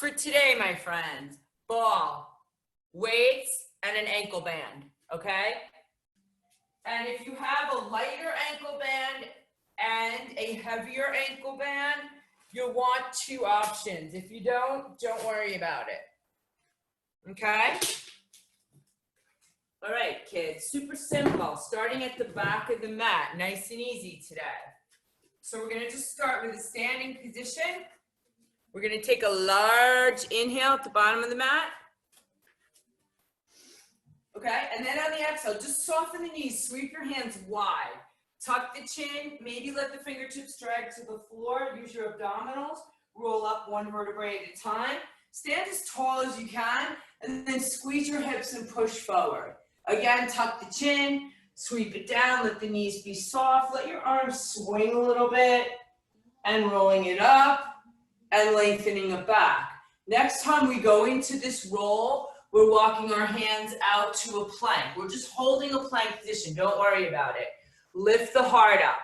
for today, my friends. Ball, weights, and an ankle band, okay? And if you have a lighter ankle band and a heavier ankle band, you'll want two options. If you don't worry about it, okay? All right, kids, super simple. Starting at the back of the mat, nice and easy today. So we're gonna just start with a standing position. We're gonna take a large inhale at the bottom of the mat. Okay, and then on the exhale, just soften the knees, sweep your hands wide. Tuck the chin, maybe let the fingertips drag to the floor, use your abdominals, roll up one vertebrae at a time. Stand as tall as you can, and then squeeze your hips and push forward. Again, tuck the chin, sweep it down, let the knees be soft, let your arms swing a little bit, and rolling it up, and lengthening it back. Next time we go into this roll, we're walking our hands out to a plank. We're just holding a plank position, don't worry about it. Lift the heart up,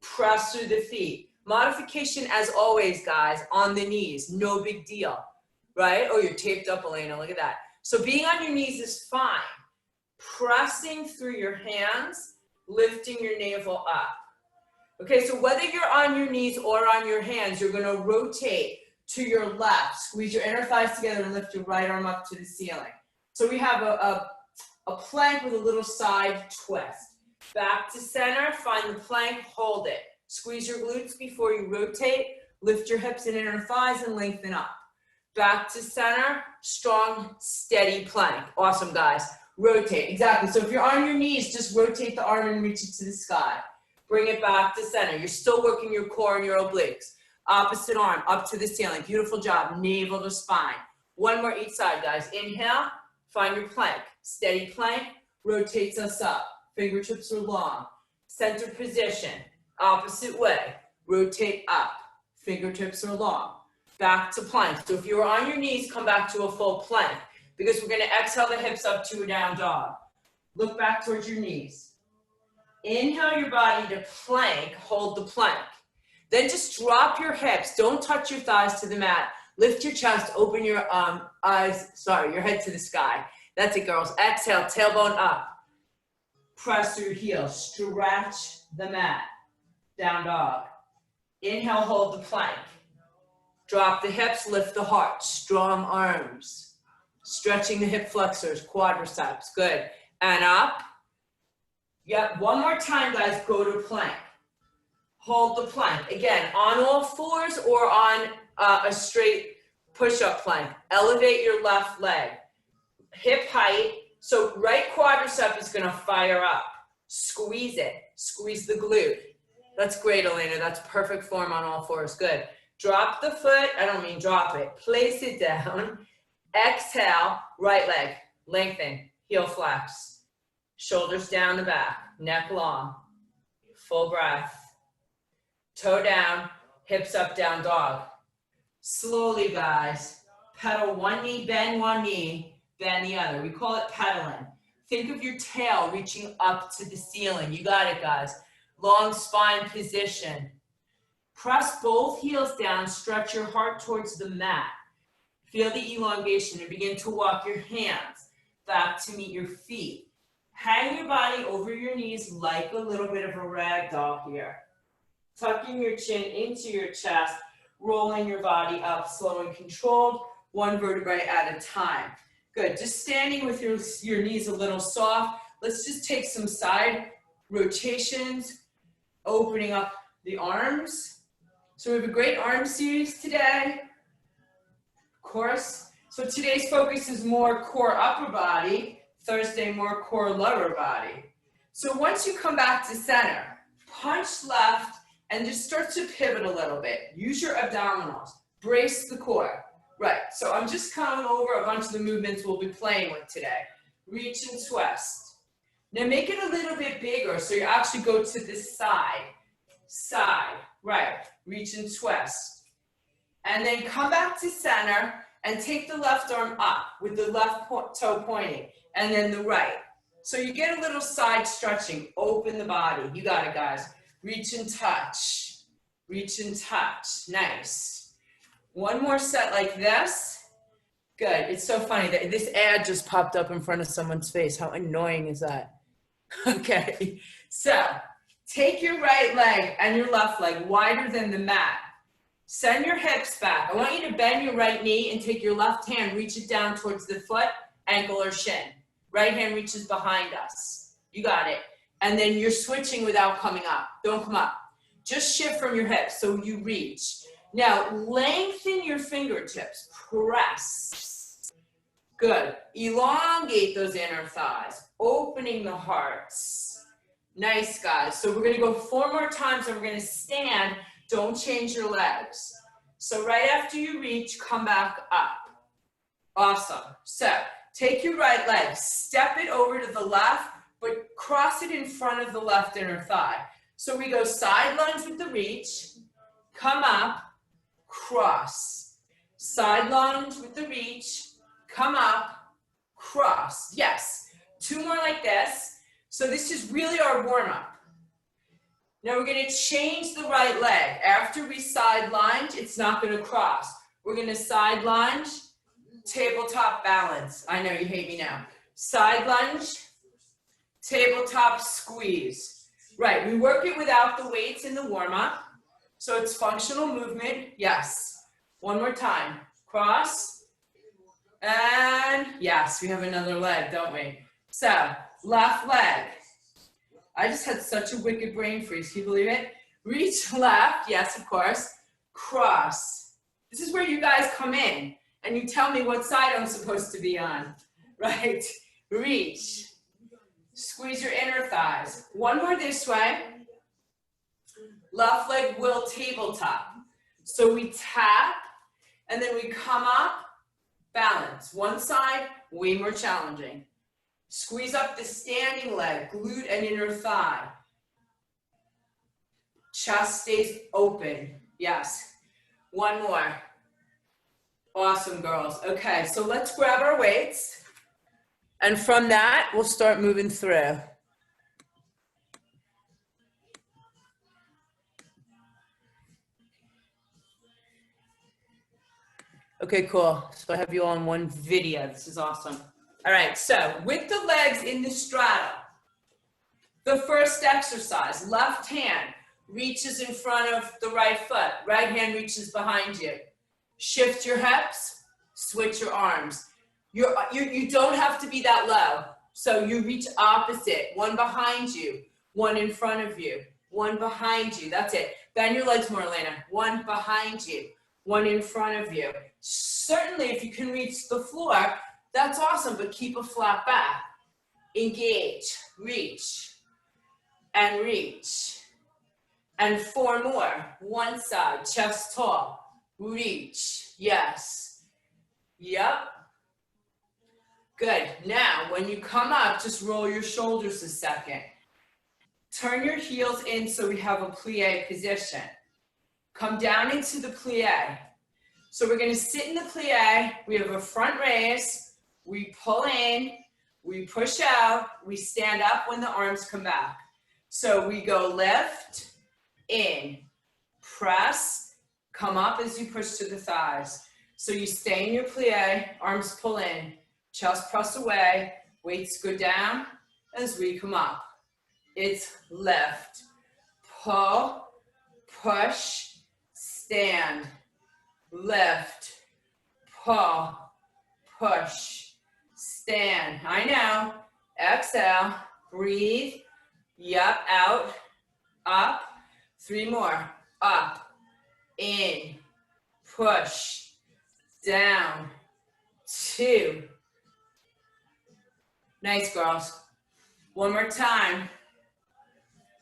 press through the feet. Modification as always, guys, on the knees, no big deal, right? Oh, you're taped up, Elena, look at that. So being on your knees is fine. Pressing through your hands, lifting your navel up. Okay, so whether you're on your knees or on your hands, you're gonna rotate to your left. Squeeze your inner thighs together and lift your right arm up to the ceiling. So we have a plank with a little side twist. Back to center, find the plank, hold it. Squeeze your glutes before you rotate, lift your hips and inner thighs and lengthen up. Back to center, strong, steady plank. Awesome, guys. Rotate, exactly. So if you're on your knees, just rotate the arm and reach it to the sky. Bring it back to center. You're still working your core and your obliques. Opposite arm, up to the ceiling. Beautiful job, navel to spine. One more each side, guys. Inhale, find your plank. Steady plank, rotates us up. Fingertips are long. Center position, opposite way. Rotate up, fingertips are long. Back to plank. So if you're on your knees, come back to a full plank because we're gonna exhale the hips up to a down dog. Look back towards your knees. Inhale your body to plank, hold the plank. Then just drop your hips. Don't touch your thighs to the mat. Lift your chest, open your your head to the sky. That's it, girls. Exhale, tailbone up. Press through your heels, stretch the mat. Down dog. Inhale, hold the plank. Drop the hips, lift the heart. Strong arms. Stretching the hip flexors, quadriceps. Good. And up. Yep, one more time, guys. Go to plank. Hold the plank. Again, on all fours or on a straight push-up plank. Elevate your left leg. Hip height. So right quadricep is going to fire up. Squeeze it. Squeeze the glute. That's great, Elena. That's perfect form on all fours. Good. Drop the foot. I don't mean drop it. Place it down. Exhale. Right leg. Lengthen. Heel flex. Shoulders down the back. Neck long. Full breath. Toe down. Hips up, down dog. Slowly, guys. Pedal one knee, bend the other. We call it pedaling. Think of your tail reaching up to the ceiling. You got it, guys. Long spine position. Press both heels down. Stretch your heart towards the mat. Feel the elongation and begin to walk your hands back to meet your feet. Hang your body over your knees like a little bit of a rag doll here. Tucking your chin into your chest, rolling your body up, slow and controlled, one vertebrae at a time. Good, just standing with your knees a little soft. Let's just take some side rotations, opening up the arms. So we have a great arm series today, of course. So today's focus is more core upper body, Thursday more core lower body. So once you come back to center, punch left and just start to pivot a little bit. Use your abdominals, brace the core. Right, so I'm just coming over a bunch of the movements we'll be playing with today. Reach and twist. Now make it a little bit bigger so you actually go to the side. Side, right, reach and twist. And then come back to center and take the left arm up with the left toe pointing and then the right. So you get a little side stretching, open the body. You got it, guys. Reach and touch, nice. One more set like this. Good. It's so funny that this ad just popped up in front of someone's face. How annoying is that? Okay. So take your right leg and your left leg wider than the mat. Send your hips back. I want you to bend your right knee and take your left hand, reach it down towards the foot, ankle, or shin. Right hand reaches behind us. You got it. And then you're switching without coming up. Don't come up. Just shift from your hips so you reach. Now, lengthen your fingertips. Press. Good. Elongate those inner thighs. Opening the hearts. Nice, guys. So we're going to go 4 more times and we're going to stand. Don't change your legs. So right after you reach, come back up. Awesome. So take your right leg, step it over to the left, but cross it in front of the left inner thigh. So we go side lunge with the reach, come up, cross. Side lunge with the reach, come up, cross. Yes. 2 more like this. So this is really our warm-up. Now we're going to change the right leg. After we side lunge, it's not going to cross. We're going to side lunge, tabletop balance. I know you hate me now. Side lunge, tabletop squeeze. Right, we work it without the weights in the warm-up. So it's functional movement. Yes. 1 more time. Cross. And yes, we have another leg, don't we? So left leg. I just had such a wicked brain freeze. Can you believe it? Reach left. Yes, of course. Cross. This is where you guys come in and you tell me what side I'm supposed to be on. Right? Reach. Squeeze your inner thighs. 1 more this way. Left leg will tabletop. So we tap and then we come up, balance. One side, way more challenging. Squeeze up the standing leg, glute and inner thigh. Chest stays open. Yes. 1 more. Awesome, girls. Okay, so let's grab our weights. And from that, we'll start moving through. Okay, cool. So I have you all in one video. This is awesome. All right, so with the legs in the straddle, the first exercise, left hand reaches in front of the right foot. Right hand reaches behind you. Shift your hips, switch your arms. You don't have to be that low. So you reach opposite, 1 behind you, 1 in front of you, 1 behind you. That's it. Bend your legs more, Elena. 1 behind you, 1 in front of you. Certainly, if you can reach the floor, that's awesome, but keep a flat back. Engage, reach, and reach. And 4 more. One side, chest tall, reach. Yes. Yep. Good. Now, when you come up, just roll your shoulders a second. Turn your heels in so we have a plie position. Come down into the plie. So we're going to sit in the plie. We have a front raise. We pull in. We push out. We stand up when the arms come back. So we go lift, in, press, come up as you push to the thighs. So you stay in your plie, arms pull in, chest press away, weights go down as we come up. It's lift, pull, push, stand, lift, pull, push, stand. I know. Exhale, breathe. Yep, out, up. 3 more. Up, in, push, down, 2. Nice, girls. 1 more time.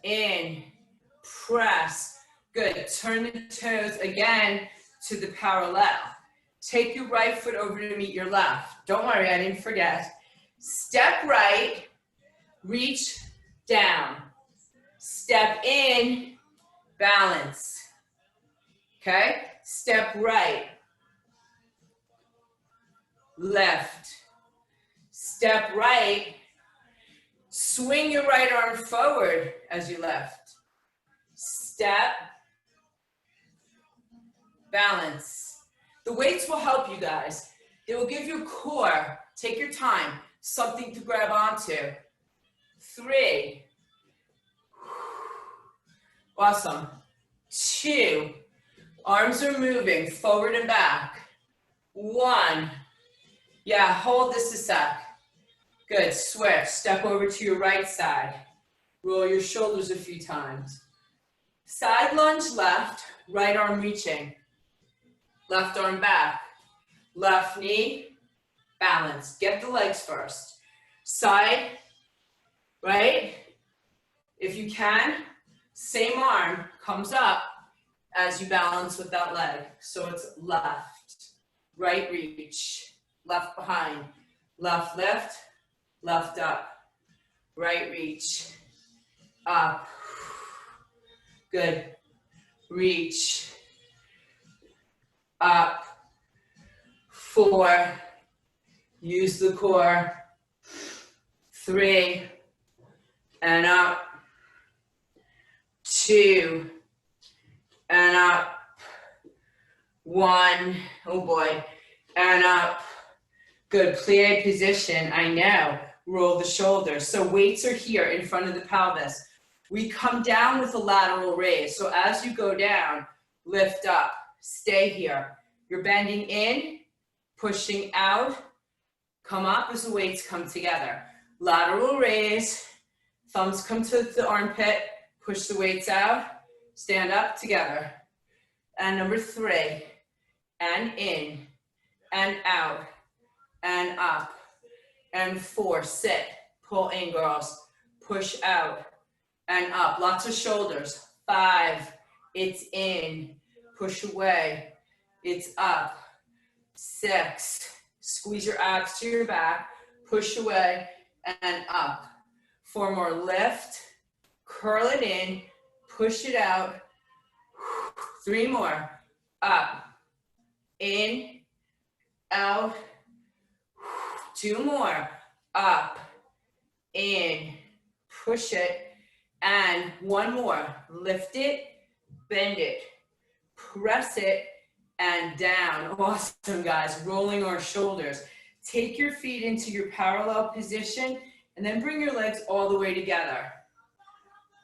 In, press. Good. Turn the toes again to the parallel. Take your right foot over to meet your left. Don't worry, I didn't forget. Step right, reach down. Step in, balance. Okay? Step right, left. Step right, swing your right arm forward as you lift. Step, balance. The weights will help you guys. It will give your core, take your time, something to grab onto. 3. Awesome. 2. Arms are moving forward and back. 1. Yeah, hold this a sec. Good, switch. Step over to your right side. Roll your shoulders a few times. Side lunge left, right arm reaching. Left arm back. Left knee, balance. Get the legs first. Side, right? If you can, same arm comes up as you balance with that leg. So it's left, right reach, left behind, left lift, left up, right reach, up. Good. Reach, up. 4. Use the core. 3. And up. 2. And up. 1. Oh boy. And up. Good. Plie position. I know. Roll the shoulders. So weights are here in front of the pelvis. We come down with a lateral raise. So as you go down, lift up. Stay here. You're bending in, pushing out. Come up as the weights come together. Lateral raise. Thumbs come to the armpit. Push the weights out. Stand up together. And number 3. And in. And out. And up. And 4. Sit. Pull in, girls. Push out. And up. Lots of shoulders. 5. It's in. Push away. It's up. 6. Squeeze your abs to your back. Push away and up. 4 more. Lift. Curl it in. Push it out. 3 more. Up. In. Out. 2 more. Up. In. Push it. And 1 more. Lift it. Bend it. Press it. And down. Awesome, guys. Rolling our shoulders. Take your feet into your parallel position and then bring your legs all the way together.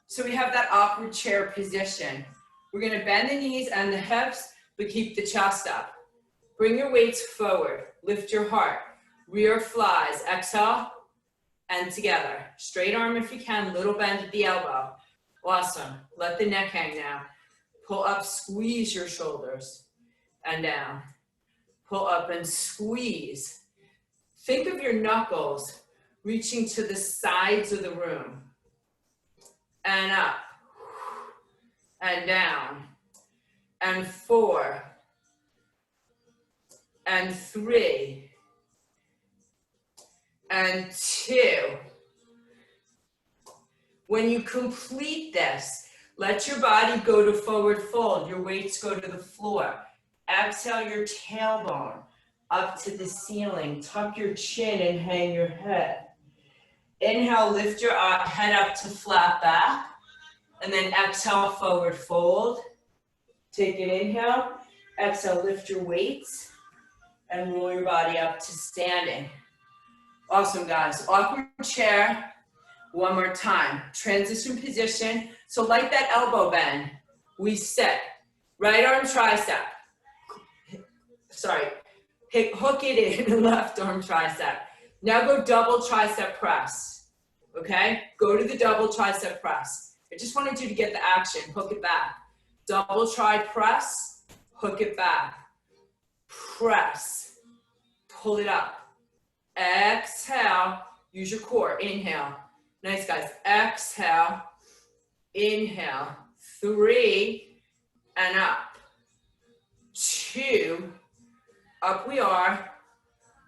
So we have that awkward chair position. We're going to bend the knees and the hips, but keep the chest up. Bring your weights forward. Lift your heart. Rear flies. Exhale and together. Straight arm if you can. Little bend at the elbow. Awesome. Let the neck hang now. Pull up. Squeeze your shoulders. And down. Pull up and squeeze. Think of your knuckles reaching to the sides of the room. And up. And down. And 4. And 3. And 2. When you complete this, let your body go to forward fold. Your weights go to the floor. Exhale your tailbone up to the ceiling. Tuck your chin and hang your head. Inhale, lift your head up to flat back. And then exhale, forward fold. Take an inhale. Exhale, lift your weights. And roll your body up to standing. Awesome, guys. Awkward chair. 1 more time. Transition position. So like that elbow bend, we sit. Right arm tricep. Sorry, hook it in, left arm tricep. Now go double tricep press, okay? Go to the double tricep press. I just wanted you to get the action, hook it back. Double tri press, hook it back. Press, pull it up. Exhale, use your core, inhale. Nice, guys. Exhale, inhale. 3, and up. 2, up we are.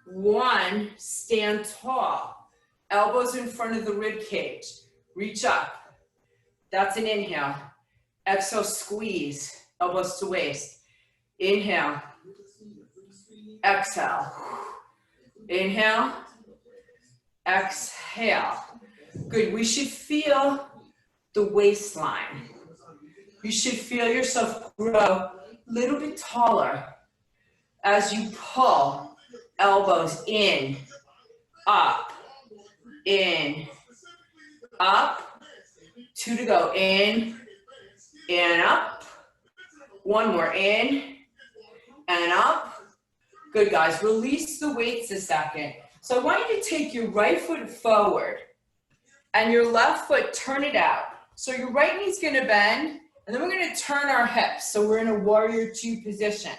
1, stand tall. Elbows in front of the rib cage. Reach up. That's an inhale. Exhale, squeeze. Elbows to waist. Inhale. Exhale. Inhale. Exhale. Good. We should feel the waistline. You should feel yourself grow a little bit taller as you pull elbows in, up, in, up. 2 to go, in, and up. 1 more, in, and up. Good, guys, release the weights a second. So I want you to take your right foot forward and your left foot, turn it out. So your right knee's gonna bend, and then we're gonna turn our hips. So we're in a warrior 2 position.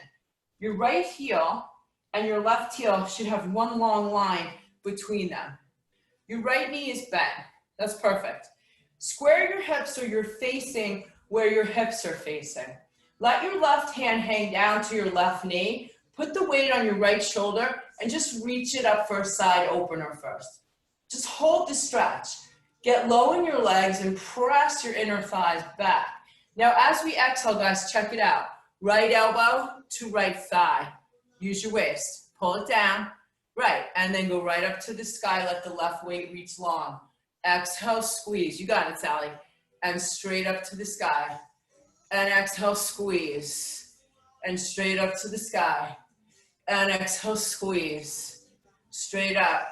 Your right heel and your left heel should have one long line between them. Your right knee is bent. That's perfect. Square your hips so you're facing where your hips are facing. Let your left hand hang down to your left knee. Put the weight on your right shoulder and just reach it up for a side opener first. Just hold the stretch. Get low in your legs and press your inner thighs back. Now, as we exhale, guys, check it out. Right elbow to right thigh. Use your waist. Pull it down. Right, and then go right up to the sky. Let the left weight reach long. Exhale, squeeze. You got it, Sally. And straight up to the sky. And exhale, squeeze. And straight up to the sky. And exhale, squeeze. Straight up.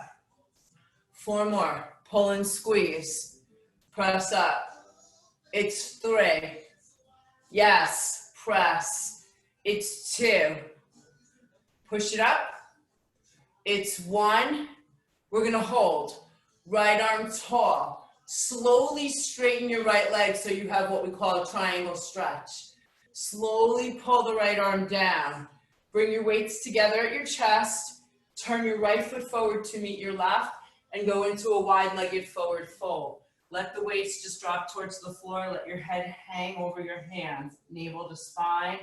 4 more. Pull and squeeze. Press up. It's 3. Yes, press. It's 2. Push it up. It's 1. We're gonna hold. Right arm tall. Slowly straighten your right leg so you have what we call a triangle stretch. Slowly pull the right arm down. Bring your weights together at your chest. Turn your right foot forward to meet your left and go into a wide-legged forward fold. Let the weights just drop towards the floor. Let your head hang over your hands. Navel to spine.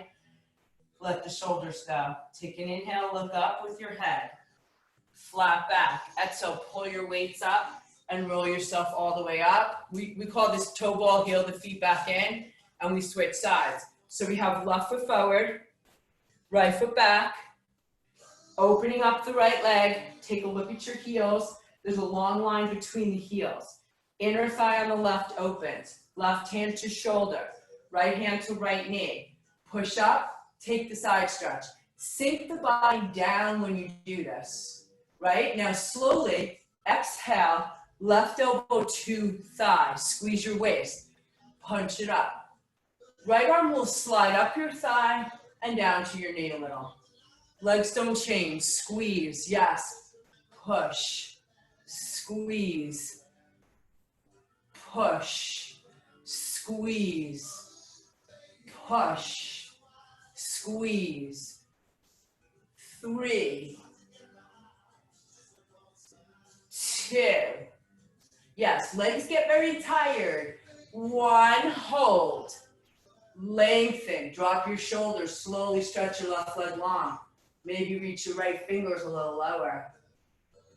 Let the shoulders go. Take an inhale, look up with your head. Flat back. Exhale, pull your weights up and roll yourself all the way up. We call this toe ball, heel the feet back in, and we switch sides. So we have left foot forward, right foot back, opening up the right leg. Take a look at your heels. There's a long line between the heels. Inner thigh on the left opens. Left hand to shoulder. Right hand to right knee. Push up, take the side stretch. Sink the body down when you do this. Right? Now slowly, exhale, left elbow to thigh. Squeeze your waist. Punch it up. Right arm will slide up your thigh and down to your knee a little. Legs don't change. Squeeze. Yes. Push. Squeeze. Push. Squeeze. Push. Squeeze. 3. 2. Yes, legs get very tired. 1, hold. Lengthen, drop your shoulders, slowly stretch your left leg long. Maybe reach your right fingers a little lower.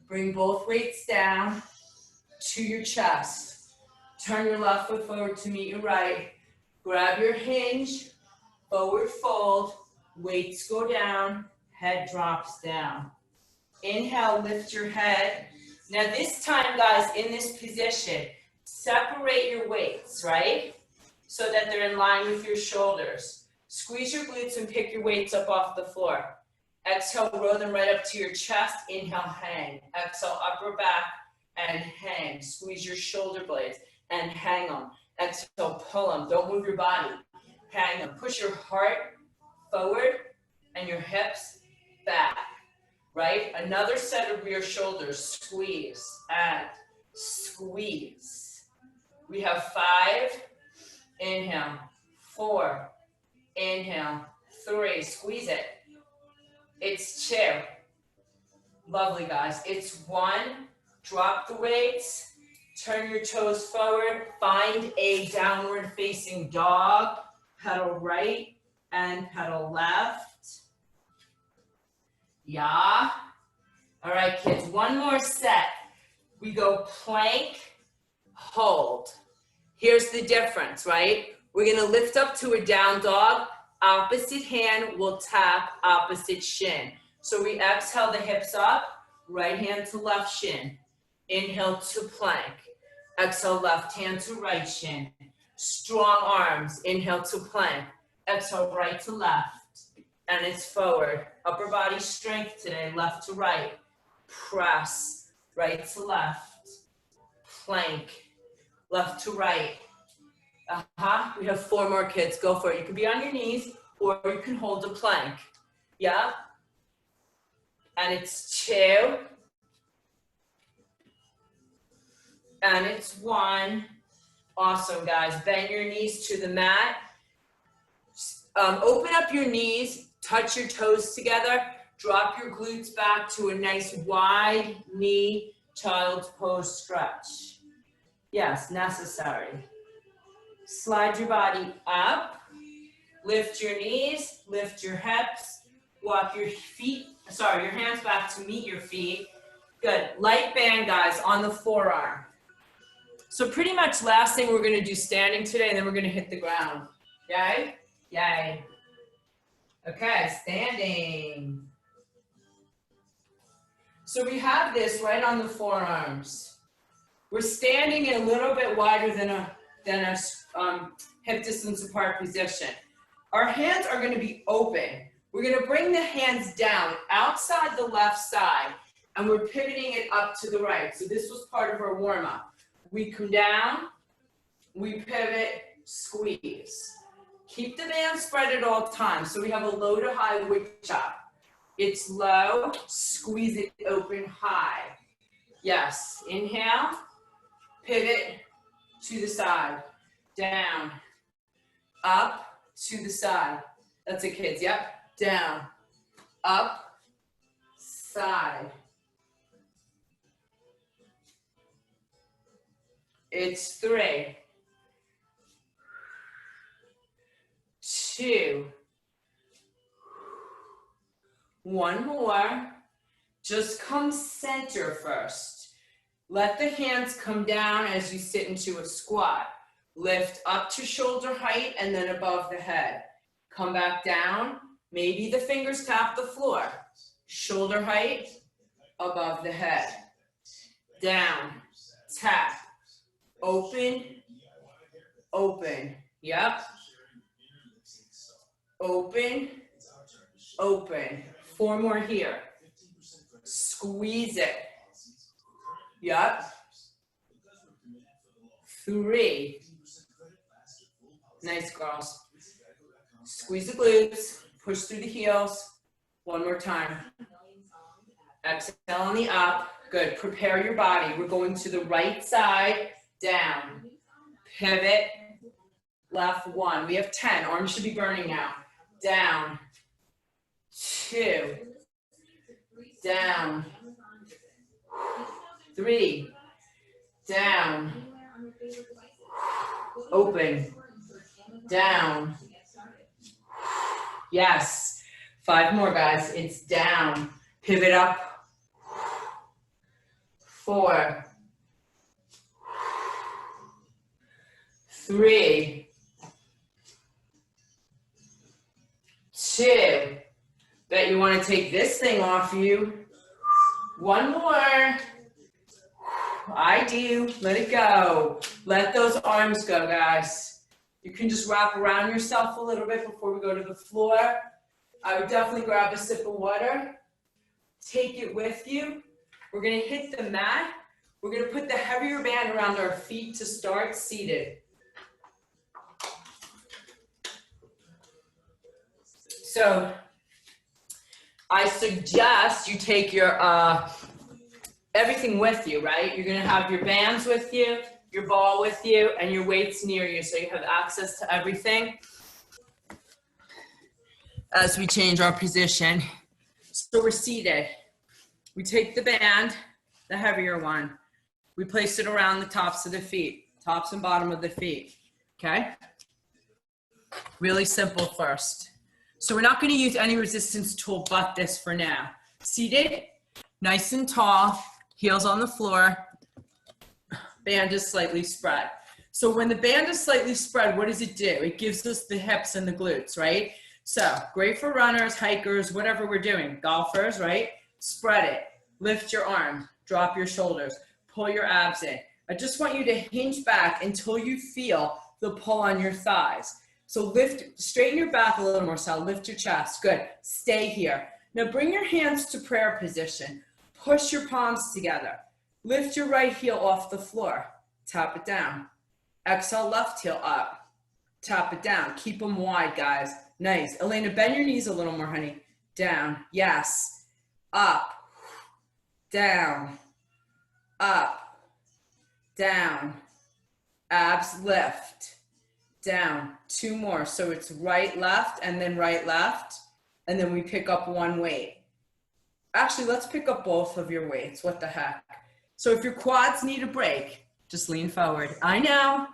Bring both weights down to your chest. Turn your left foot forward to meet your right. Grab your hinge, forward fold, weights go down, head drops down. Inhale, lift your head. Now this time, guys, in this position, separate your weights, right? So that they're in line with your shoulders. Squeeze your glutes and pick your weights up off the floor. Exhale, roll them right up to your chest. Inhale, hang. Exhale, upper back and hang. Squeeze your shoulder blades and hang them. Exhale, pull them. Don't move your body. Hang them. Push your heart forward and your hips back. Right? Another set of rear shoulders. Squeeze and squeeze. We have 5. Inhale. 4. Inhale. 3. Squeeze it. It's 2. Lovely, guys. It's 1. Drop the weights. Turn your toes forward. Find a downward facing dog. Pedal right and pedal left. Yeah. All right, kids. 1 more set. We go plank, hold. Here's the difference, right? We're going to lift up to a down dog. Opposite hand will tap opposite shin. So we exhale the hips up, right hand to left shin. Inhale to plank. Exhale, left hand to right shin. Strong arms. Inhale to plank. Exhale, right to left. and it's forward. Upper body strength today, left to right. Press, right to left. Plank, left to right. We have 4 more kids. Go for it. You can be on your knees or you can hold a plank. Yeah? And it's 2. And it's 1. Awesome, guys. Bend your knees to the mat. Open up your knees, touch your toes together, drop your glutes back to a nice wide knee child's pose stretch. Yes, necessary. Slide your body up, lift your knees, lift your hips, walk your hands back to meet your feet. Good, light band, guys, on the forearm. So pretty much last thing we're gonna do standing today, and then we're gonna hit the ground. Yay? Yay. Okay, standing. So we have this right on the forearms. We're standing a little bit wider than a hip distance apart position. Our hands are gonna be open. We're gonna bring the hands down outside the left side, and we're pivoting it up to the right. So this was part of our warm-up. We come down, we pivot, squeeze. Keep the band spread at all times. So we have a low to high wood chop. It's low, squeeze it open high. Yes, inhale, pivot to the side, down, up to the side. That's it, kids, yep. Down, up, side. It's 3, 2, 1 more. Just come center first. Let the hands come down as you sit into a squat. Lift up to shoulder height and then above the head. Come back down. Maybe the fingers tap the floor. Shoulder height, above the head. Down, tap. Open, open, yep. Open, open. 4 more here. Squeeze it. Yep. 3. Nice, girls. Squeeze the glutes, push through the heels. 1 more time. Exhale on the up. Good, prepare your body. We're going to the right side. Down, pivot, left 1. We have 10, arms should be burning now. Down, 2, down, 3, down, open, down. Yes, 5 more, guys. It's down, pivot up. 4, 3, 2. Bet you want to take this thing off you. 1 more. I do. Let it go. Let those arms go, guys. You can just wrap around yourself a little bit before we go to the floor. I would definitely grab a sip of water. Take it with you. We're going to hit the mat. We're going to put the heavier band around our feet to start seated. So I suggest you take your everything with you, right? You're gonna have your bands with you, your ball with you, and your weights near you, so you have access to everything as we change our position. So we're seated. We take the band, the heavier one. We place it around the tops of the feet, tops and bottom of the feet, okay? Really simple first. So we're not going to use any resistance tool but this for now. Seated, nice and tall, heels on the floor, band is slightly spread. So when the band is slightly spread, what does it do? It gives us the hips and the glutes, right? So great for runners, hikers, whatever we're doing, golfers, right? Spread it, lift your arms, drop your shoulders, pull your abs in. I just want you to hinge back until you feel the pull on your thighs. So lift, straighten your back a little more, Sal. Lift your chest. Good. Stay here. Now bring your hands to prayer position. Push your palms together. Lift your right heel off the floor. Tap it down. Exhale, left heel up. Tap it down. Keep them wide, guys. Nice. Elena, bend your knees a little more, honey. Down. Yes. Up. Down. Up. Down. Abs lift. Down. 2 more. So it's right, left, and then right, left. And then we pick up one weight. Actually, let's pick up both of your weights. What the heck? So if your quads need a break, just lean forward. I know.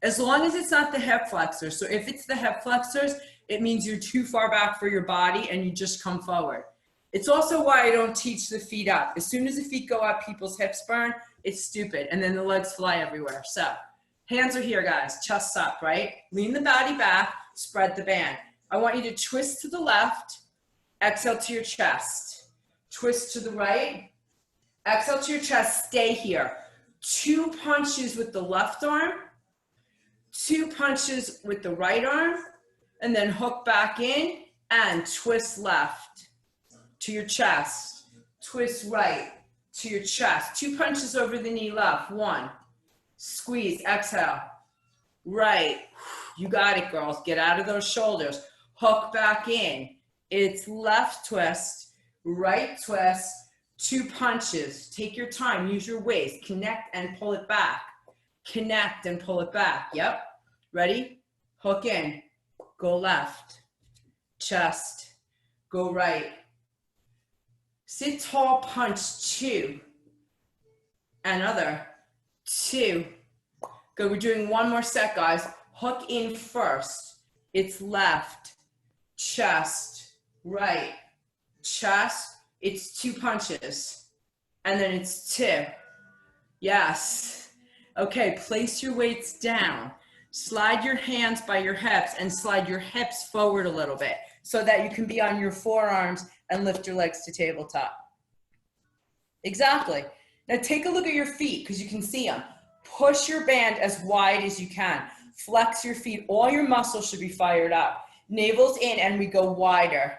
As long as it's not the hip flexors. So if it's the hip flexors, it means you're too far back for your body and you just come forward. It's also why I don't teach the feet up. As soon as the feet go up, people's hips burn. It's stupid. And then the legs fly everywhere. So hands are here, guys. Chest up, right? Lean the body back. Spread the band. I want you to twist to the left. Exhale to your chest. Twist to the right. Exhale to your chest. Stay here. 2 punches with the left arm. 2 punches with the right arm. And then hook back in and twist left to your chest. Twist right to your chest. 2 punches over the knee left. 1. Squeeze. Exhale. Right. You got it, girls. Get out of those shoulders. Hook back in. It's left twist, right twist, 2 punches. Take your time. Use your waist. Connect and pull it back. Connect and pull it back. Yep. Ready? Hook in. Go left. Chest. Go right. Sit tall, punch 2. Another. 2. Good. We're doing one more set, guys. Hook in first. It's left. Chest. Right. Chest. It's 2 punches. And then it's 2. Yes. Okay. Place your weights down. Slide your hands by your hips and slide your hips forward a little bit so that you can be on your forearms and lift your legs to tabletop. Exactly. Now take a look at your feet because you can see them. Push your band as wide as you can. Flex your feet. All your muscles should be fired up. Navel's in and we go wider.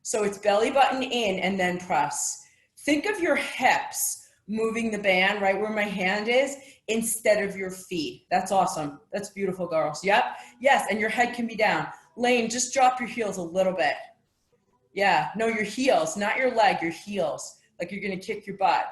So it's belly button in and then press. Think of your hips moving the band right where my hand is instead of your feet. That's awesome. That's beautiful, girls. Yep. Yes. And your head can be down. Lane, just drop your heels a little bit. Yeah. No, your heels, not your leg, your heels. Like you're going to kick your butt.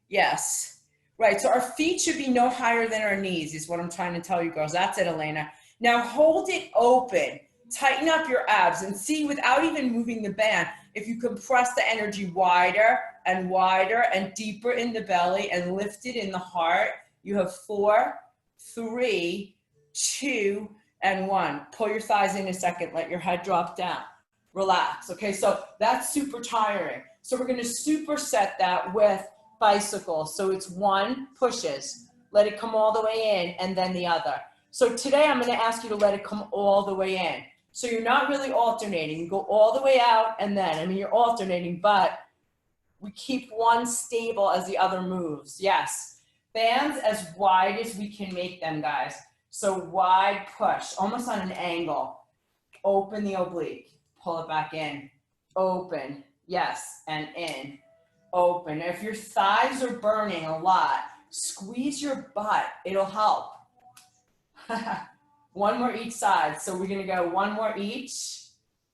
Yes. Right. So our feet should be no higher than our knees is what I'm trying to tell you, girls. That's it, Elena. Now hold it open. Tighten up your abs and see without even moving the band, if you compress the energy wider and deeper in the belly and lift it in the heart. You have 4, 3, 2, and 1. Pull your thighs in a second. Let your head drop down. Relax. Okay, so that's super tiring. So we're going to superset that with bicycles. So it's 1 pushes. Let it come all the way in and then the other. So today I'm going to ask you to let it come all the way in. So you're not really alternating. You go all the way out and then, I mean, you're alternating, but we keep one stable as the other moves. Yes. Bands as wide as we can make them, guys. So wide push, almost on an angle. Open the oblique. Pull it back in. Open. Yes. And in. Open. If your thighs are burning a lot, squeeze your butt. It'll help. 1 more each side. So we're going to go 1 more each.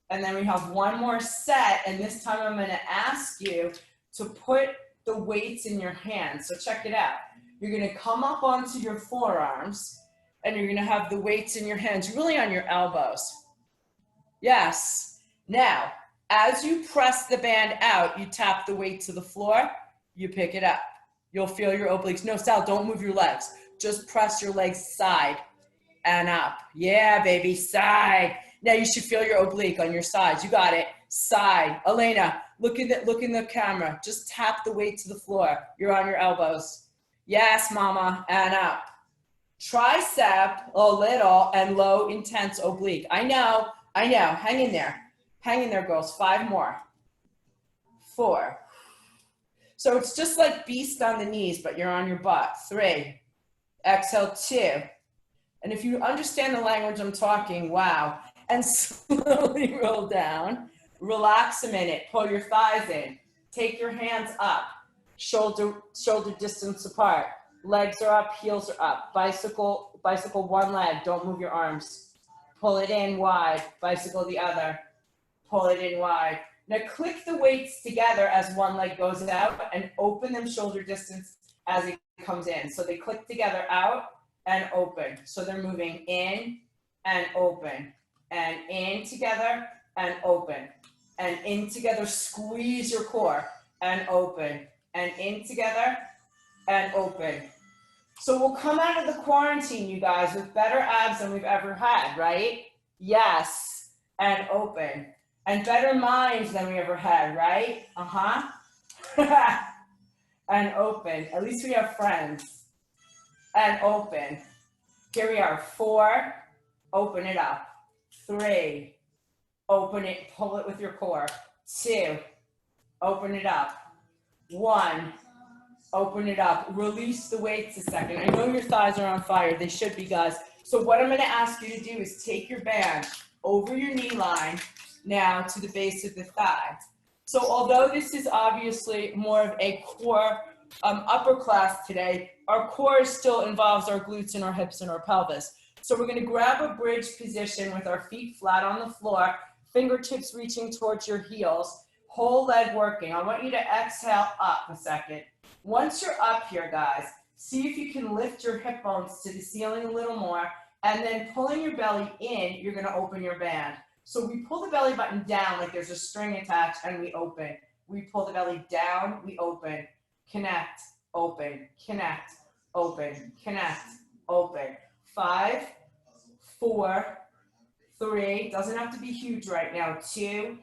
And then we have 1 more set. And this time I'm going to ask you to put the weights in your hands. So check it out. You're going to come up onto your forearms and you're going to have the weights in your hands, really on your elbows. Yes. Now, as you press the band out, you tap the weight to the floor, you pick it up. You'll feel your obliques. No, Sal, don't move your legs. Just press your legs side and up. Yeah, baby, side. Now you should feel your oblique on your sides. You got it. Side. Elena, look in the camera. Just tap the weight to the floor. You're on your elbows. Yes, mama, and up. Tricep, a little, and low intense oblique. I know. Hang in there. Hang in there, girls. 5 more. 4. So it's just like beast on the knees, but you're on your butt. 3. Exhale, 2. And if you understand the language I'm talking, wow. And slowly roll down. Relax a minute. Pull your thighs in. Take your hands up. Shoulder distance apart. Legs are up, heels are up. Bicycle one leg. Don't move your arms. Pull it in wide. Bicycle the other. Pull it in wide. Now click the weights together as one leg goes out and open them shoulder distance as it comes in. So they click together out and open. So they're moving in and open and in together and open and in together. Squeeze your core and open and in together and open. So we'll come out of the quarantine, you guys, with better abs than we've ever had, right? Yes, and open. And better minds than we ever had, right? And open. At least we have friends. And open. Here we are. 4, open it up. 3, open it, pull it with your core. 2, open it up. 1, open it up. Release the weights a second. I know your thighs are on fire. They should be, guys. So what I'm going to ask you to do is take your band over your knee line now to the base of the thigh. So although this is obviously more of a core upper class today, our core still involves our glutes and our hips and our pelvis. So we're going to grab a bridge position with our feet flat on the floor, fingertips reaching towards your heels, whole leg working. I want you to exhale up a second. Once you're up here, guys, see if you can lift your hip bones to the ceiling a little more, and then pulling your belly in, you're going to open your band. So we pull the belly button down like there's a string attached and we open. We pull the belly down, we open, connect, open, connect, open, connect, open. 5, 4, 3, doesn't have to be huge right now, 2,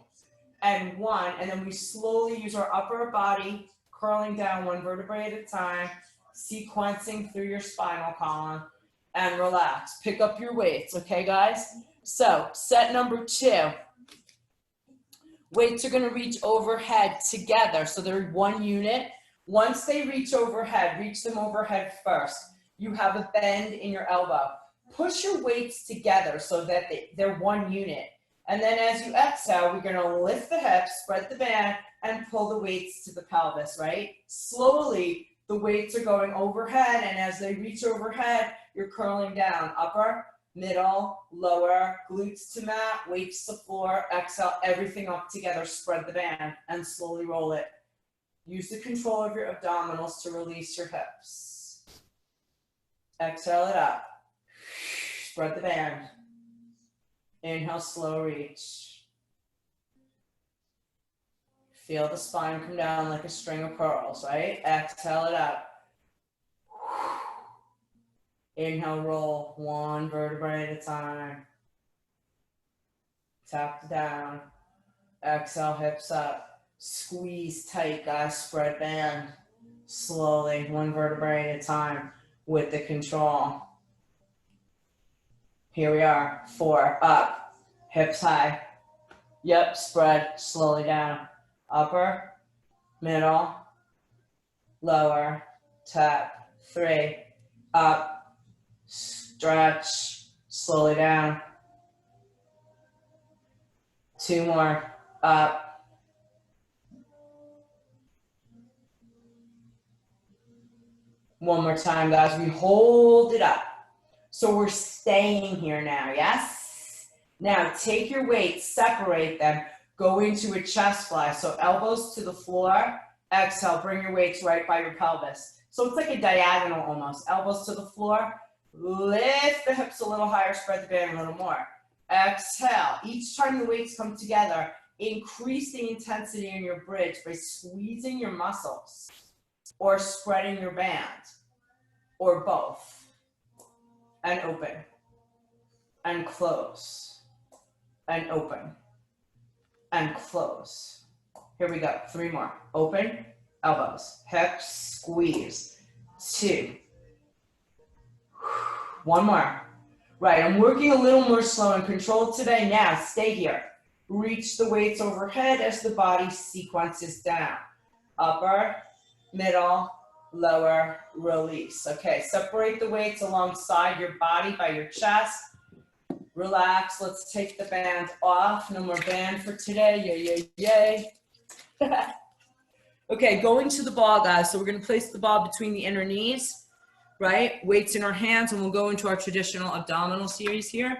and 1. And then we slowly use our upper body, curling down 1 vertebrae at a time, sequencing through your spinal column, and relax. Pick up your weights, okay, guys? So set number 2, weights are going to reach overhead together. So they're 1 unit. Once they reach overhead, reach them overhead first. You have a bend in your elbow. Push your weights together so that they're 1 unit. And then as you exhale, we're going to lift the hips, spread the band, and pull the weights to the pelvis, right? Slowly, the weights are going overhead, and as they reach overhead, you're curling down. Upper, middle, lower, glutes to mat, weights to floor, exhale, everything up together, spread the band, and slowly roll it. Use the control of your abdominals to release your hips. Exhale it up. Spread the band. Inhale, slow reach. Feel the spine come down like a string of pearls, right? Exhale it up. Inhale, roll 1 vertebrae at a time. Tap down. Exhale, hips up. Squeeze tight, guys. Spread band. Slowly, 1 vertebrae at a time with the control. Here we are. 4, up. Hips high. Yep, spread. Slowly down. Upper, middle, lower, tap. 3, up. Stretch, slowly down. 2 more, up. One more time, guys. We hold it up. So we're staying here now, yes? Now take your weights, separate them, go into a chest fly. So elbows to the floor, exhale, bring your weights right by your pelvis. So it's like a diagonal almost. Elbows to the floor, lift the hips a little higher, spread the band a little more. Exhale. Each time the weights come together, increase the intensity in your bridge by squeezing your muscles or spreading your band or both. And open and close and open and close. Here we go. 3 more. Open, elbows, hips, squeeze. 2. 1 more. Right, I'm working a little more slow and controlled today. Now, stay here. Reach the weights overhead as the body sequences down. Upper, middle, lower, release. Okay, separate the weights alongside your body by your chest. Relax, let's take the band off. No more band for today, yay, yay, yay. Okay, going to the ball, guys. So we're gonna place the ball between the inner knees, right? Weights in our hands, and we'll go into our traditional abdominal series here.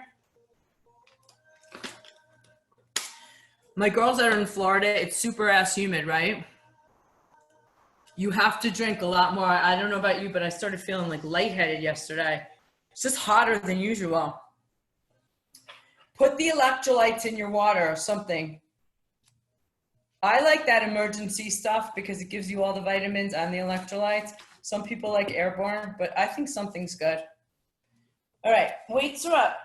My girls that are in Florida, it's super ass humid, right? You have to drink a lot more. I don't know about you, but I started feeling like lightheaded yesterday. It's just hotter than usual. Put the electrolytes in your water or something. I like that emergency stuff because it gives you all the vitamins and the electrolytes. Some people like airborne, but I think something's good. All right, weights are up.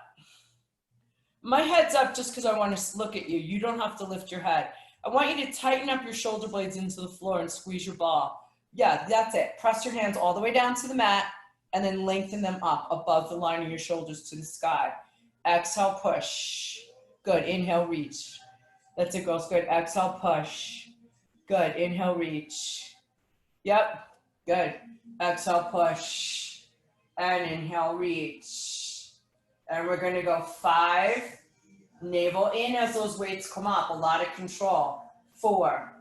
My head's up just because I want to look at you. You don't have to lift your head. I want you to tighten up your shoulder blades into the floor and squeeze your ball. Yeah, that's it. Press your hands all the way down to the mat and then lengthen them up above the line of your shoulders to the sky. Exhale, push. Good, inhale, reach. That's it, girls, good. Exhale, push. Good, inhale, reach. Yep, good. Exhale, push. And inhale, reach. And we're gonna go 5. Navel in as those weights come up. A lot of control. 4.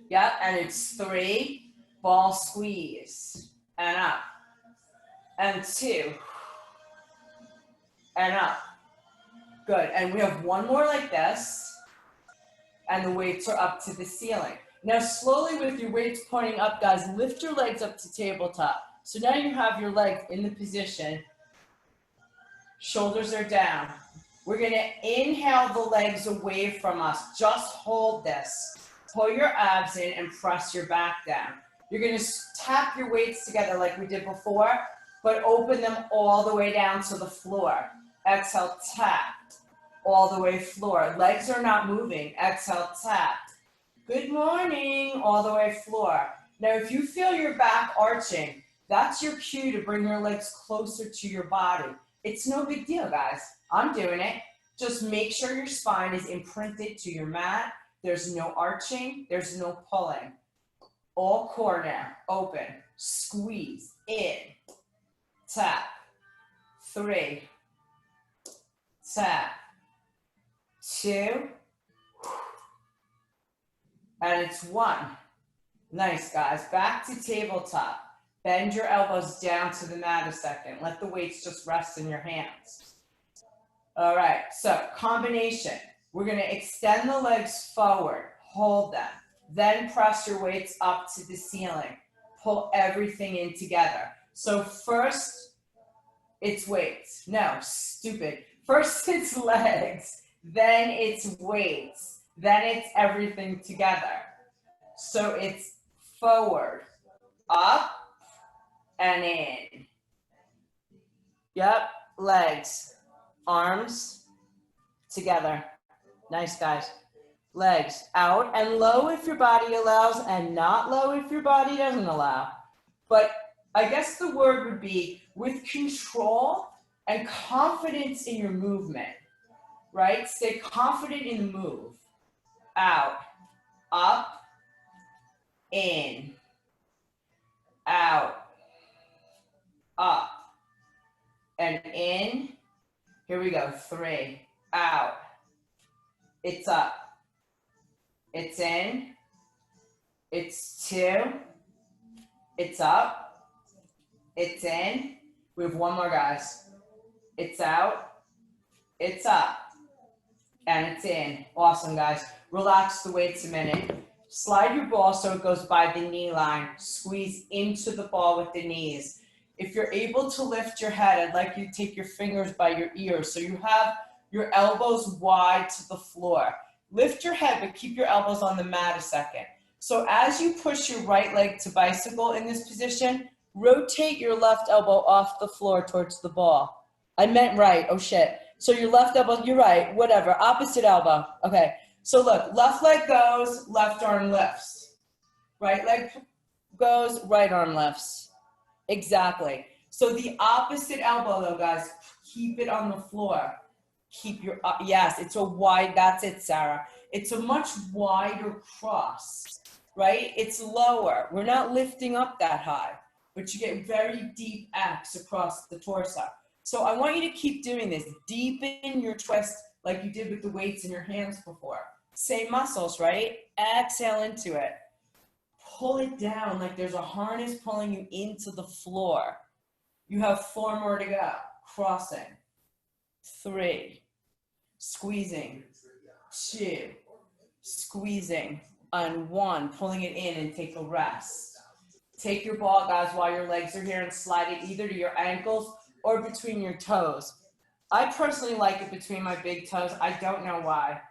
Yep, and it's 3. Ball squeeze. And up. And 2. And up. Good, and we have one more like this. And the weights are up to the ceiling. Now slowly with your weights pointing up, guys, lift your legs up to tabletop. So now you have your legs in the position. Shoulders are down. We're gonna inhale the legs away from us. Just hold this. Pull your abs in and press your back down. You're gonna tap your weights together like we did before, but open them all the way down to the floor. Exhale, tap. All the way floor. Legs are not moving. Exhale, tap. Good morning. All the way floor. Now, if you feel your back arching, that's your cue to bring your legs closer to your body. It's no big deal, guys. I'm doing it. Just make sure your spine is imprinted to your mat. There's no arching. There's no pulling. All core now. Open. Squeeze. In. Tap. 3. Tap. 2. And it's 1. Nice, guys. Back to tabletop. Bend your elbows down to the mat a second. Let the weights just rest in your hands. All right, so combination. We're gonna extend the legs forward, hold them, then press your weights up to the ceiling. Pull everything in together. So first, it's weights. No, stupid. First it's legs, then it's weights, then it's everything together. So it's forward, up, and in. Yep, legs, arms, together. Nice, guys. Legs out and low if your body allows, and not low if your body doesn't allow. But I guess the word would be with control and confidence in your movement, right? Stay confident in the move. Out, up, in, out, up, and in. Here we go. 3, out. It's up. It's in. It's 2. It's up. It's in. We have one more, guys. It's out. It's up. And it's in. Awesome, guys. Relax the weights a minute. Slide your ball so it goes by the knee line. Squeeze into the ball with the knees. If you're able to lift your head, I'd like you to take your fingers by your ears so you have your elbows wide to the floor. Lift your head, but keep your elbows on the mat a second. So as you push your right leg to bicycle in this position, rotate your left elbow off the floor towards the ball. I meant right, oh shit. So your left elbow, you're right, whatever, opposite elbow. Okay, so look, left leg goes, left arm lifts. Right leg goes, right arm lifts. Exactly. So the opposite elbow though, guys, keep it on the floor. Keep your, yes, it's a wide, that's it, Sarah. It's a much wider cross. right? It's lower. We're not lifting up that high, but you get very deep abs across the torso. So I want you to keep doing this. Deepen your twist like you did with the weights in your hands before. Same muscles, right? Exhale into it. Pull it down like there's a harness pulling you into the floor. You have 4 more to go. Crossing. 3. Squeezing. 2. Squeezing. On 1. Pulling it in and take a rest. Take your ball, guys, while your legs are here and slide it either to your ankles or between your toes. I personally like it between my big toes. I don't know why.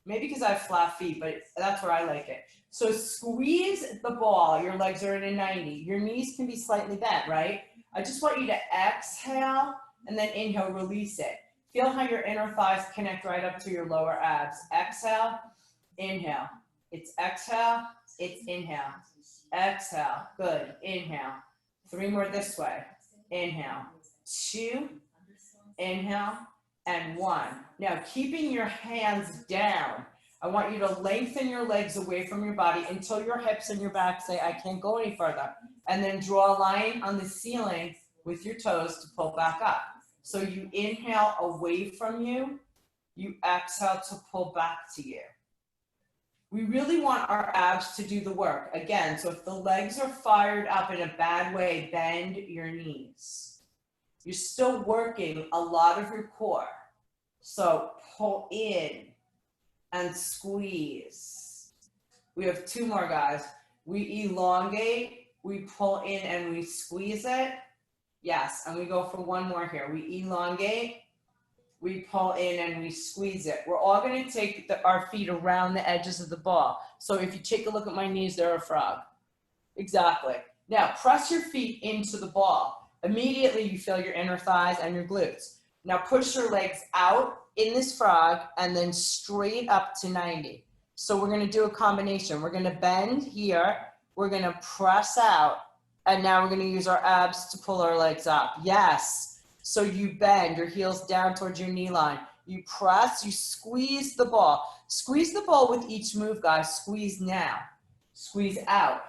Maybe because I have flat feet, but that's where I like it. So squeeze the ball. Your legs are in a 90. Your knees can be slightly bent, right? I just want you to exhale and then inhale, release it. Feel how your inner thighs connect right up to your lower abs. Exhale, inhale. It's exhale, it's inhale. Exhale, good, inhale. 3 more this way. Inhale, 2, inhale, and 1. Now, keeping your hands down, I want you to lengthen your legs away from your body until your hips and your back say, I can't go any further. And then draw a line on the ceiling with your toes to pull back up. So you inhale away from you, you exhale to pull back to you. We really want our abs to do the work. Again, so if the legs are fired up in a bad way, bend your knees. You're still working a lot of your core. So pull in and squeeze. We have 2 more, guys. We elongate, we pull in and we squeeze it. Yes, and we go for 1 more here. We elongate, we pull in and we squeeze it. We're all going to take our feet around the edges of the ball. So if you take a look at my knees, they're a frog. Exactly. Now press your feet into the ball. Immediately you feel your inner thighs and your glutes. Now push your legs out in this frog and then straight up to 90. So we're going to do a combination. We're going to bend here. We're going to press out. And now we're going to use our abs to pull our legs up. Yes. So you bend your heels down towards your knee line. You press, you squeeze the ball. Squeeze the ball with each move, guys. Squeeze now. Squeeze out.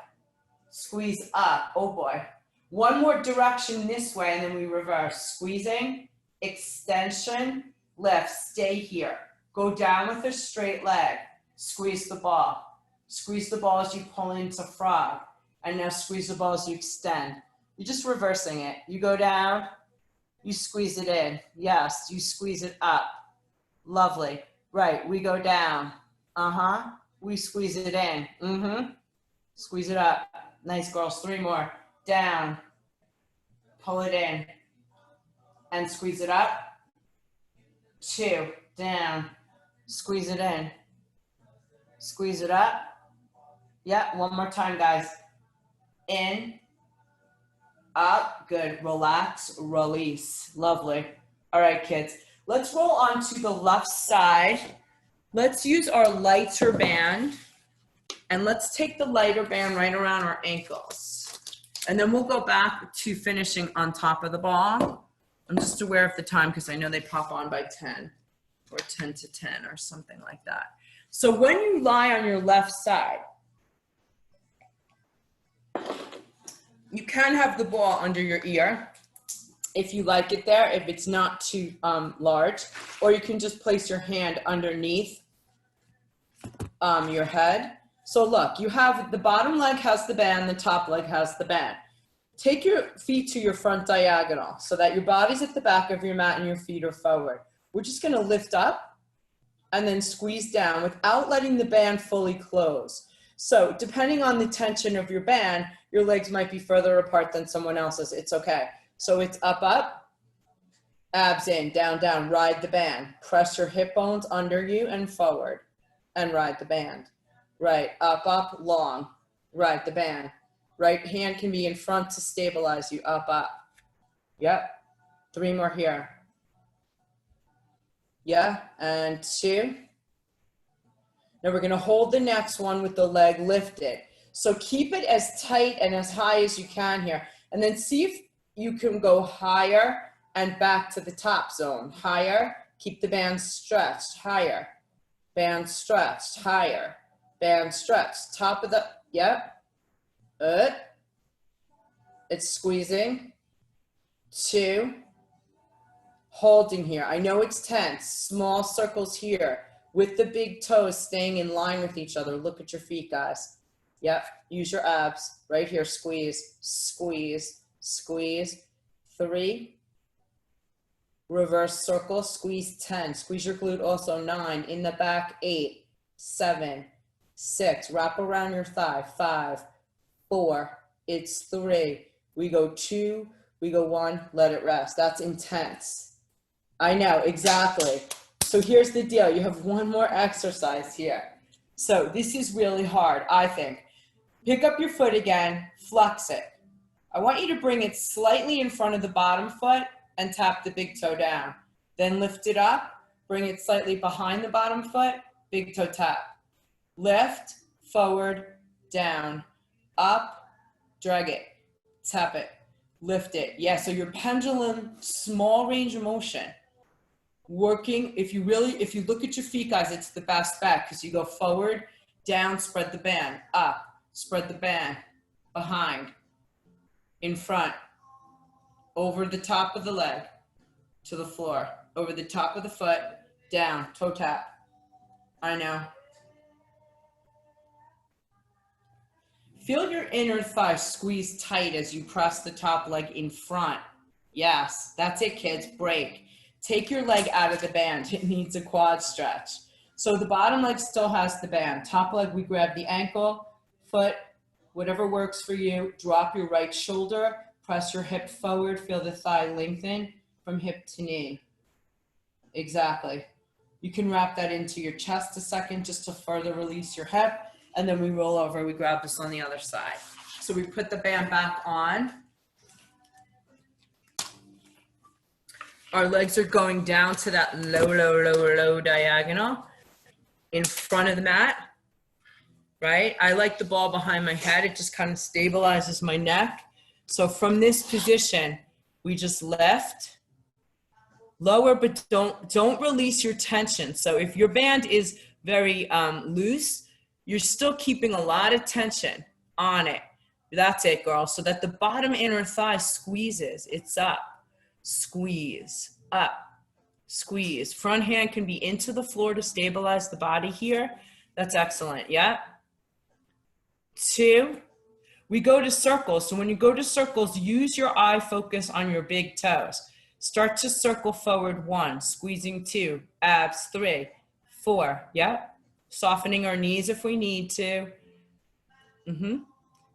Squeeze up. Oh boy. 1 more direction this way and then we reverse. Squeezing, extension, lift. Stay here. Go down with a straight leg. Squeeze the ball. Squeeze the ball as you pull into frog. And now squeeze the ball as you extend. You're just reversing it. You go down. You squeeze it in. Yes, you squeeze it up. Lovely. Right, we go down. We squeeze it in. Squeeze it up. Nice, girls. 3 more. Down. Pull it in. And squeeze it up. 2. Down. Squeeze it in. Squeeze it up. Yeah, 1 more time, guys. In. Up, good, relax, release, lovely. All right, kids, let's roll on to the left side. Let's use our lighter band and let's take the lighter band right around our ankles. And then we'll go back to finishing on top of the ball. I'm just aware of the time because I know they pop on by 10 or 10 to 10 or something like that. So when you lie on your left side, you can have the ball under your ear if you like it there, if it's not too large, or you can just place your hand underneath your head. So look, you have the bottom leg has the band, the top leg has the band. Take your feet to your front diagonal so that your body's at the back of your mat and your feet are forward. We're just gonna lift up and then squeeze down without letting the band fully close. So depending on the tension of your band, your legs might be further apart than someone else's. It's okay. So it's up, up, abs in, down, down, ride the band. Press your hip bones under you and forward and ride the band. Right, up, up, long, ride the band. Right hand can be in front to stabilize you, up, up. Yep, 3 more here. Yeah, and 2. Now we're gonna hold the next one with the leg lifted. So keep it as tight and as high as you can here. And then see if you can go higher and back to the top zone. Higher, keep the band stretched, higher. Band stretched, higher. band stretch. Top of the, yep. It's squeezing. 2. Holding here. I know it's tense. Small circles here with the big toes staying in line with each other. Look at your feet, guys. Yep. Use your abs right here. Squeeze, squeeze, squeeze. 3. Reverse circle. Squeeze 10. Squeeze your glute also. 9. In the back. 8, 7, 6. Wrap around your thigh. 5, 4. It's 3. We go 2. We go 1. Let it rest. That's intense. I know, exactly. So here's the deal. You have one more exercise here. So this is really hard, I think. Pick up your foot again, flex it. I want you to bring it slightly in front of the bottom foot and tap the big toe down. Then lift it up, bring it slightly behind the bottom foot, big toe tap. Lift, forward, down, up, drag it, tap it, lift it. Yeah, so your pendulum, small range of motion. Working, if you look at your feet, guys, it's the best bet because you go forward, down, spread the band, up, spread the band, behind, in front, over the top of the leg, to the floor, over the top of the foot, down, toe tap. I know. Feel your inner thigh squeeze tight as you press the top leg in front. Yes, that's it, kids, break. Take your leg out of the band. It needs a quad stretch. So the bottom leg still has the band. Top leg, we grab the ankle, foot, whatever works for you. Drop your right shoulder, press your hip forward, feel the thigh lengthen from hip to knee. Exactly. You can wrap that into your chest a second just to further release your hip. And then we roll over, we grab this on the other side. So we put the band back on. Our legs are going down to that low diagonal in front of the mat, right? I like the ball behind my head. It just kind of stabilizes my neck. So from this position, we just lift, lower, but don't release your tension. So if your band is very loose, you're still keeping a lot of tension on it. That's it, girl. So that the bottom inner thigh squeezes. It's up. Squeeze, up, squeeze. Front hand can be into the floor to stabilize the body here. That's excellent, yeah. 2, we go to circles. So when you go to circles, use your eye focus on your big toes. Start to circle forward 1, squeezing 2, abs 3, 4, yeah. Softening our knees if we need to. And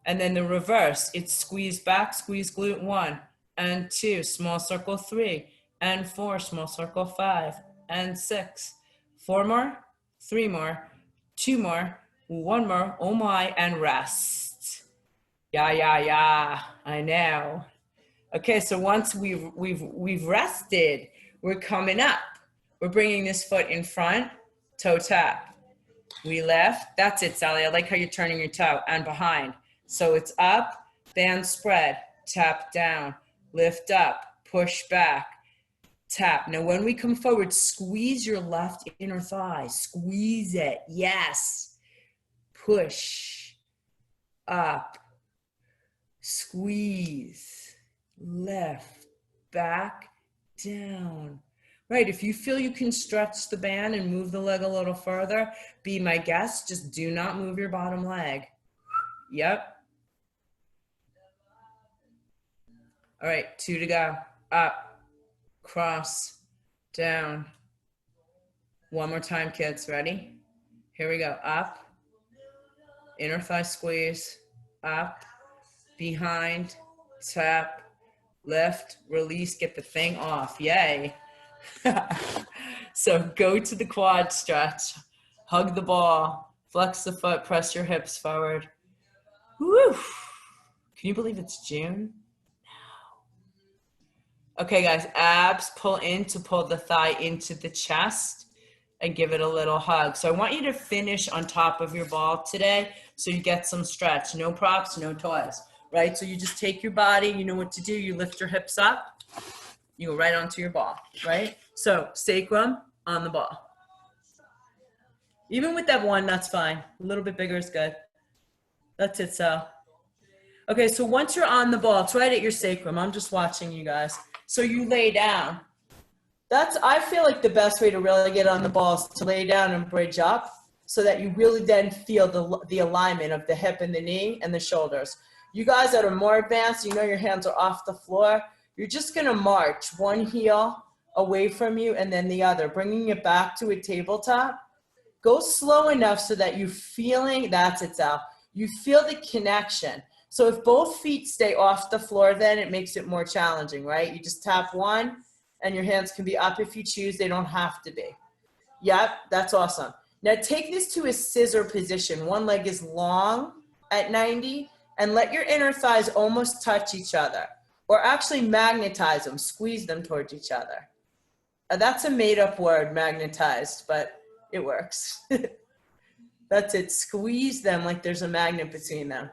then the reverse, it's squeeze back, squeeze glute 1. And 2, small circle 3, and 4, small circle 5, and 6. 4 more, 3 more, 2 more, 1 more, oh my, and rest. Yeah, I know. Okay, so once we've rested, we're coming up. We're bringing this foot in front, toe tap. We lift, that's it, Sally. I like how you're turning your toe, and behind. So it's up, band spread, tap down. Lift up, push back, tap. Now when we come forward, squeeze your left inner thigh. Squeeze it, yes. Push, up, squeeze, lift, back, down. Right, if you feel you can stretch the band and move the leg a little further, be my guest, just do not move your bottom leg. Yep. All right, 2 to go. Up, cross, down. 1 more time, kids. Ready? Here we go. Up, inner thigh squeeze, up, behind, tap, lift, release, get the thing off. Yay. So go to the quad stretch, hug the ball, flex the foot, press your hips forward. Woo! Can you believe it's June? Okay, guys, abs pull in to pull the thigh into the chest and give it a little hug. So I want you to finish on top of your ball today so you get some stretch. No props, no toys, right? So you just take your body, you know what to do. You lift your hips up, you go right onto your ball, right? So sacrum on the ball. Even with that one, that's fine. A little bit bigger is good. That's it, Sal. Okay, so once you're on the ball, it's right at your sacrum. I'm just watching you guys. So you lay down. That's, I feel like the best way to really get on the ball is to lay down and bridge up so that you really then feel the alignment of the hip and the knee and the shoulders. You guys that are more advanced, you know your hands are off the floor. You're just gonna march one heel away from you and then the other, bringing it back to a tabletop. Go slow enough so that you're feeling, that's it, Sal. You feel the connection. So if both feet stay off the floor, then it makes it more challenging, right? You just tap one and your hands can be up if you choose. They don't have to be. Yep, that's awesome. Now take this to a scissor position. One leg is long at 90 and let your inner thighs almost touch each other, or actually magnetize them, squeeze them towards each other. That's a made up word, magnetized, but it works. That's it, squeeze them like there's a magnet between them.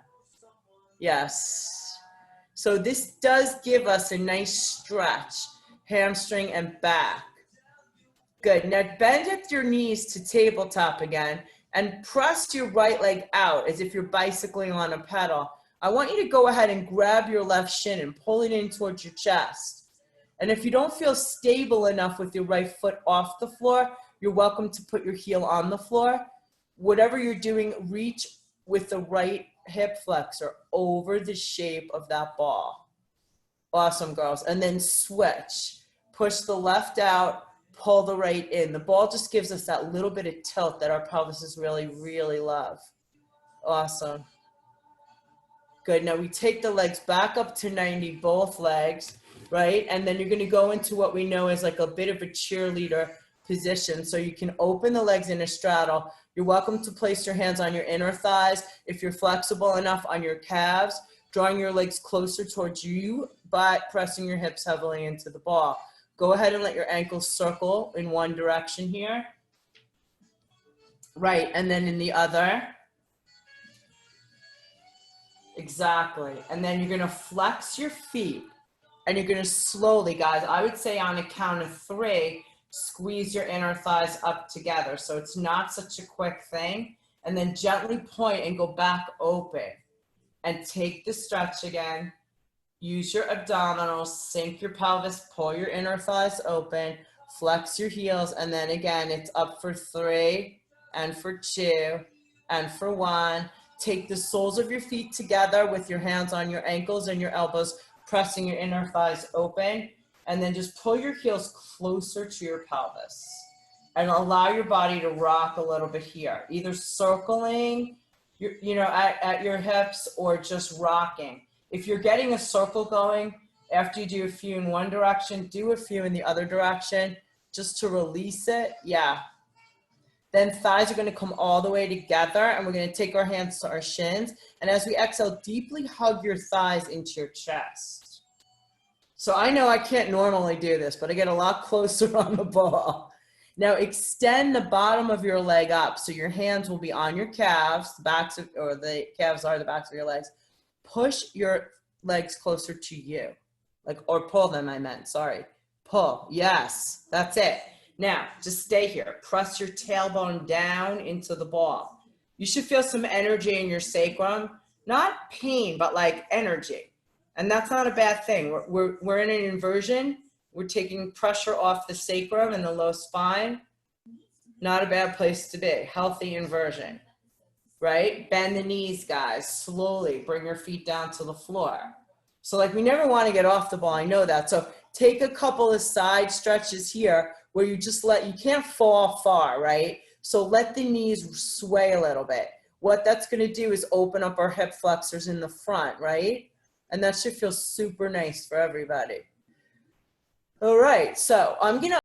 Yes. So this does give us a nice stretch, hamstring and back. Good. Now bend at your knees to tabletop again and press your right leg out as if you're bicycling on a pedal. I want you to go ahead and grab your left shin and pull it in towards your chest. And if you don't feel stable enough with your right foot off the floor, you're welcome to put your heel on the floor. Whatever you're doing, reach with the right hip flexor over the shape of that ball. Awesome, girls. And then switch. Push the left out, pull the right in. The ball just gives us that little bit of tilt that our pelvises really, really love. Awesome. Good. Now we take the legs back up to 90, both legs, right? And then you're going to go into what we know is like a bit of a cheerleader position. So you can open the legs in a straddle. You're welcome to place your hands on your inner thighs. If you're flexible enough, on your calves, drawing your legs closer towards you, but pressing your hips heavily into the ball. Go ahead and let your ankles circle in one direction here. Right, and then in the other. Exactly. And then you're gonna flex your feet and you're gonna slowly, guys, I would say on a count of 3, squeeze your inner thighs up together. So it's not such a quick thing. And then gently point and go back open and take the stretch again. Use your abdominals, sink your pelvis, pull your inner thighs open, flex your heels. And then again, it's up for 3 and for 2 and for 1. Take the soles of your feet together with your hands on your ankles and your elbows, pressing your inner thighs open. And then just pull your heels closer to your pelvis and allow your body to rock a little bit here, either circling at your hips or just rocking. If you're getting a circle going, after you do a few in one direction, do a few in the other direction just to release it. Yeah. Then thighs are going to come all the way together and we're going to take our hands to our shins. And as we exhale, deeply hug your thighs into your chest. So I know I can't normally do this, but I get a lot closer on the ball. Now extend the bottom of your leg up. So your hands will be on your calves, the calves are the backs of your legs. Push your legs closer to you, or pull them, I meant, sorry. Pull, yes, that's it. Now, just stay here. Press your tailbone down into the ball. You should feel some energy in your sacrum, not pain, but like energy. And that's not a bad thing. We're in an inversion. We're taking pressure off the sacrum and the low spine. Not a bad place to be. Healthy inversion, right? Bend the knees, guys. Slowly bring your feet down to the floor. So we never want to get off the ball. I know that. So take a couple of side stretches here where you can't fall far, right? So let the knees sway a little bit. What that's going to do is open up our hip flexors in the front, right? And that should feel super nice for everybody. All right, so I'm going to